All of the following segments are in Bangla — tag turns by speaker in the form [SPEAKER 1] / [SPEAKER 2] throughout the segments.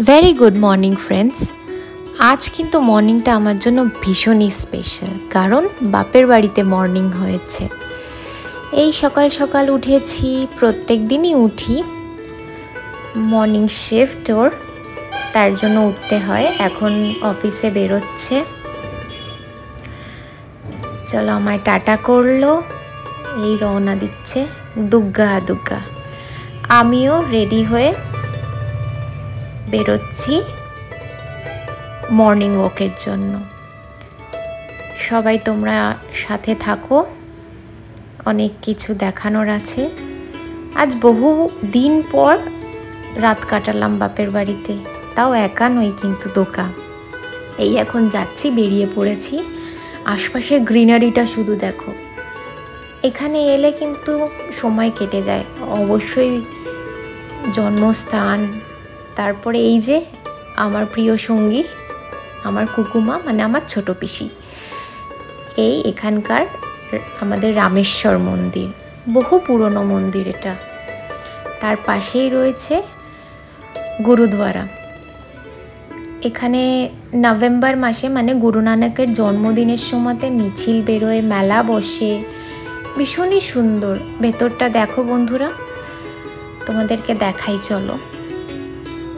[SPEAKER 1] Very good morning friends. আজ কিন্তু মর্নিংটা আমার জন্য ভীষণই স্পেশাল, কারণ বাপের বাড়িতে মর্নিং হয়েছে। এই সকাল সকাল উঠেছি, প্রত্যেক দিনই উঠি, মর্নিং শিফট ওর, তার জন্য উঠতে হয়। এখন অফিসে বেরোচ্ছে, চলো আমায় টাটা করলো, এই রওনা দিচ্ছে দুগ্গা দুগ্গা। আমিও রেডি হয়ে বেরোচ্ছি মর্নিং ওয়াকের জন্য। সবাই তোমরা সাথে থাকো, অনেক কিছু দেখানোর আছে। আজ বহু দিন পর রাত কাটালাম বাপের বাড়িতে, তাও একা নই কিন্তু দোকা। এই এখন যাচ্ছি, বেরিয়ে পড়েছি। আশপাশে গ্রিনারিটা শুধু দেখো, এখানে এলে কিন্তু সময় কেটে যায়। অবশ্যই জন্মস্থান, তারপরে এই যে আমার প্রিয় সঙ্গী, আমার কুকুমা, মানে আমার ছোট পিসি। এই এখানকার আমাদের রামেশ্বর মন্দির, বহু পুরনো মন্দির এটা। তার পাশেই রয়েছে গুরুদ্বারা। এখানে নভেম্বর মাসে, মানে গুরু নানকের জন্মদিনের সময়তে মিছিল বেরোয়, মেলা বসে, ভীষণই সুন্দর। ভেতরটা দেখো বন্ধুরা, তোমাদেরকে দেখাই, চলো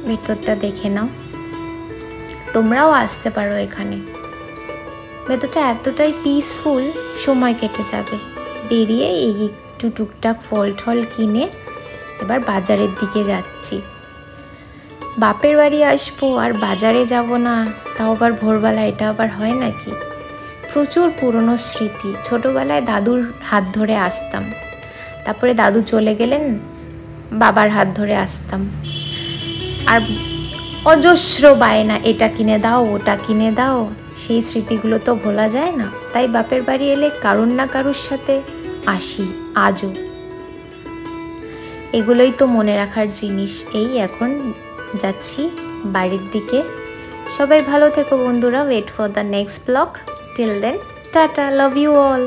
[SPEAKER 1] ভেতরটা দেখে নাও। তোমরাও আসতে পারো এখানে, ভেতরটা এতটাই পিসফুল, সময় কেটে যাবে। বেরিয়ে এই একটু টুকটাক ফল টল কিনে এবার বাজারের দিকে যাচ্ছি। বাপের বাড়ি আসবো আর বাজারে যাব না, তাও আবার ভোরবেলা, এটা আবার হয় নাকি? প্রচুর পুরনো স্মৃতি। ছোটোবেলায় দাদুর হাত ধরে আসতাম, তারপরে দাদু চলে গেলেন, বাবার হাত ধরে আসতাম। আর অজস্র বায়না, এটা কিনে দাও, ওটা কিনে দাও। সেই স্মৃতিগুলো তো ভোলা যায় না। তাই বাপের বাড়ি এলে কারুর না কারুর সাথে আসি আজও। এগুলোই তো মনে রাখার জিনিস। এই এখন যাচ্ছি বাড়ির দিকে। সবাই ভালো থেকো বন্ধুরা। Wait for the next blog. Till then, tata, love you all.